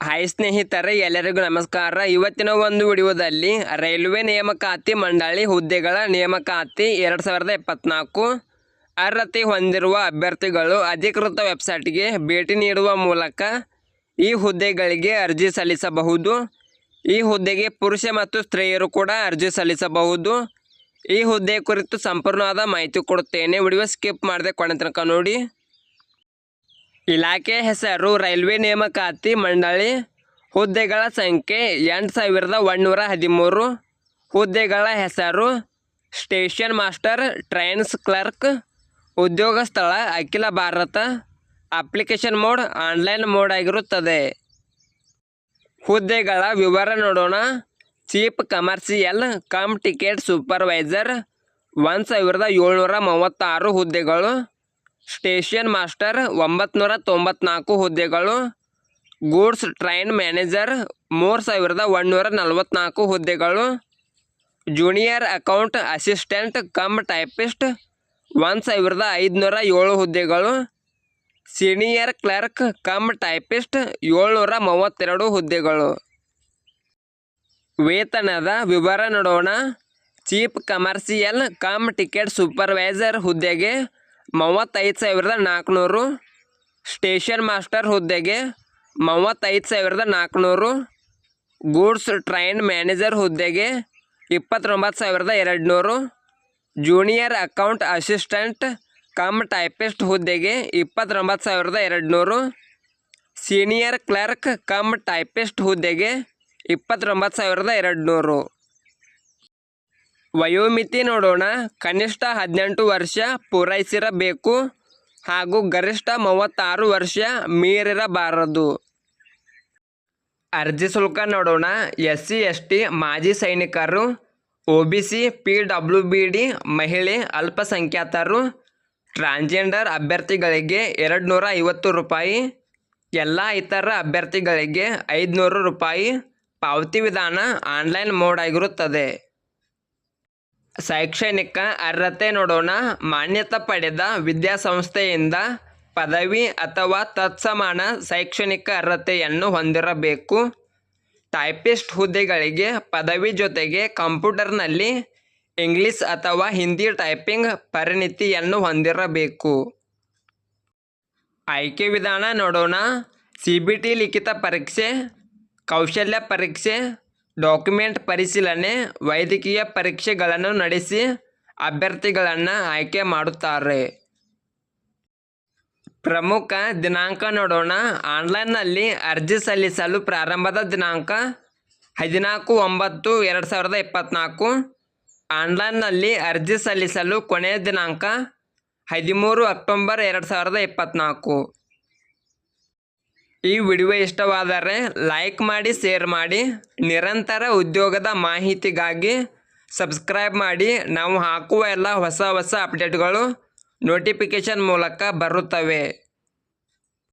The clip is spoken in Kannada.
ಹಾಯ್ ಸ್ನೇಹಿತರೆ, ಎಲ್ಲರಿಗೂ ನಮಸ್ಕಾರ. ಇವತ್ತಿನ ಒಂದು ವಿಡಿಯೋದಲ್ಲಿ ರೈಲ್ವೆ ನೇಮಕಾತಿ ಮಂಡಳಿ ಹುದ್ದೆಗಳ ನೇಮಕಾತಿ 2024 ಅರ್ಹತೆ ಹೊಂದಿರುವ ಅಭ್ಯರ್ಥಿಗಳು ಅಧಿಕೃತ ವೆಬ್ಸೈಟ್ಗೆ ಭೇಟಿ ನೀಡುವ ಮೂಲಕ ಈ ಹುದ್ದೆಗಳಿಗೆ ಅರ್ಜಿ ಸಲ್ಲಿಸಬಹುದು. ಈ ಹುದ್ದೆಗೆ ಪುರುಷ ಮತ್ತು ಸ್ತ್ರೀಯರು ಕೂಡ ಅರ್ಜಿ ಸಲ್ಲಿಸಬಹುದು. ಈ ಹುದ್ದೆ ಕುರಿತು ಸಂಪೂರ್ಣವಾದ ಮಾಹಿತಿ ಕೊಡುತ್ತೇನೆ. ವಿಡಿಯೋ ಸ್ಕಿಪ್ ಮಾಡದೆ ಕೊನೆ ತನಕ ನೋಡಿ. ಇಲಾಖೆ ಹೆಸರು ರೈಲ್ವೆ ನೇಮಕಾತಿ ಮಂಡಳಿ. ಹುದ್ದೆಗಳ ಸಂಖ್ಯೆ 8113. ಹುದ್ದೆಗಳ ಹೆಸರು ಸ್ಟೇಷನ್ ಮಾಸ್ಟರ್, ಟ್ರೈನ್ಸ್ ಕ್ಲರ್ಕ್. ಉದ್ಯೋಗ ಸ್ಥಳ ಅಖಿಲ Bharat. Application mode online mode ಆಗಿರುತ್ತದೆ. ಹುದ್ದೆಗಳ ವಿವರ ನೋಡೋಣ. Chief commercial come ticket supervisor 1736 ಹುದ್ದೆಗಳು. ಸ್ಟೇಷನ್ ಮಾಸ್ಟರ್ 994 ಹುದ್ದೆಗಳು. ಗೂಡ್ಸ್ ಟ್ರೈನ್ ಮ್ಯಾನೇಜರ್ 3144 ಹುದ್ದೆಗಳು. Junior account assistant come typist 1507 ಹುದ್ದೆಗಳು. ಸೀನಿಯರ್ ಕ್ಲರ್ಕ್ ಕಮ್ ಟೈಪಿಸ್ಟ್ 732 ಹುದ್ದೆಗಳು. ವೇತನದ ವಿವರ ನೋಡೋಣ. Chief commercial come ticket supervisor ಹುದ್ದೆಗೆ 35,400. ಸ್ಟೇಷನ್ ಮಾಸ್ಟರ್ ಹುದ್ದೆಗೆ 35,400. ಗೂಡ್ಸ್ ಟ್ರೈನ್ ಮ್ಯಾನೇಜರ್ ಹುದ್ದೆಗೆ 29,200. Junior account assistant come typist ಹುದ್ದೆಗೆ 29,200. ಸೀನಿಯರ್ ಕ್ಲರ್ಕ್ ಕಮ್ ಟೈಪಿಸ್ಟ್ ಹುದ್ದೆಗೆ 29,200. ವಯೋಮಿತಿ ನೋಡೋಣ. ಕನಿಷ್ಠ 18 ವರ್ಷ ಪೂರೈಸಿರಬೇಕು ಹಾಗೂ ಗರಿಷ್ಠ 36 ವರ್ಷ ಮೀರಿರಬಾರದು. ಅರ್ಜಿ ಶುಲ್ಕ ನೋಡೋಣ. SC ST ಮಾಜಿ ಸೈನಿಕರು, OBC PWBD ಮಹಿಳೆ ಅಲ್ಪಸಂಖ್ಯಾತರು, ಟ್ರಾನ್ಸ್ಜೆಂಡರ್ ಅಭ್ಯರ್ಥಿಗಳಿಗೆ 250 ರೂಪಾಯಿ. ಎಲ್ಲ ಇತರ ಅಭ್ಯರ್ಥಿಗಳಿಗೆ 500 ರೂಪಾಯಿ. ಪಾವತಿ ವಿಧಾನ ಆನ್ಲೈನ್ ಮೋಡ್ ಆಗಿರುತ್ತದೆ. ಶೈಕ್ಷಣಿಕ ಅರ್ಹತೆ ನೋಡೋಣ. ಮಾನ್ಯತೆ ಪಡೆದ ವಿದ್ಯಾಸಂಸ್ಥೆಯಿಂದ ಪದವಿ ಅಥವಾ ತತ್ಸಮಾನ ಶೈಕ್ಷಣಿಕ ಅರ್ಹತೆಯನ್ನು ಹೊಂದಿರಬೇಕು. ಟೈಪಿಸ್ಟ್ ಹುದ್ದೆಗಳಿಗೆ ಪದವಿ ಜೊತೆಗೆ ಕಂಪ್ಯೂಟರ್ನಲ್ಲಿ ಇಂಗ್ಲಿಷ್ ಅಥವಾ ಹಿಂದಿ ಟೈಪಿಂಗ್ ಪರಿಣಿತಿಯನ್ನು ಹೊಂದಿರಬೇಕು. ಆಯ್ಕೆ ವಿಧಾನ ನೋಡೋಣ. CBT ಲಿಖಿತ ಪರೀಕ್ಷೆ, ಕೌಶಲ್ಯ ಪರೀಕ್ಷೆ, ಡಾಕ್ಯುಮೆಂಟ್ ಪರಿಶೀಲನೆ, ವೈದ್ಯಕೀಯ ಪರೀಕ್ಷೆಗಳನ್ನು ನಡೆಸಿ ಅಭ್ಯರ್ಥಿಗಳನ್ನು ಆಯ್ಕೆ ಮಾಡುತ್ತಾರೆ. ಪ್ರಮುಖ ದಿನಾಂಕ ನೋಡೋಣ. ಆನ್ಲೈನ್ನಲ್ಲಿ ಅರ್ಜಿ ಸಲ್ಲಿಸಲು ಪ್ರಾರಂಭದ ದಿನಾಂಕ 14/9/2024. ಆನ್ಲೈನ್ನಲ್ಲಿ ಅರ್ಜಿ ಸಲ್ಲಿಸಲು ಕೊನೆಯ ದಿನಾಂಕ 13 ಅಕ್ಟೋಬರ್ 2024. ಈ ವಿಡಿಯೋ ಇಷ್ಟವಾದರೆ ಲೈಕ್ ಮಾಡಿ, ಶೇರ್ ಮಾಡಿ. ನಿರಂತರ ಉದ್ಯೋಗದ ಮಾಹಿತಿಗಾಗಿ ಸಬ್ಸ್ಕ್ರೈಬ್ ಮಾಡಿ. ನಾವು ಹಾಕುವ ಎಲ್ಲ ಹೊಸ ಅಪ್ಡೇಟ್ಗಳು ನೋಟಿಫಿಕೇಷನ್ ಮೂಲಕ ಬರುತ್ತವೆ.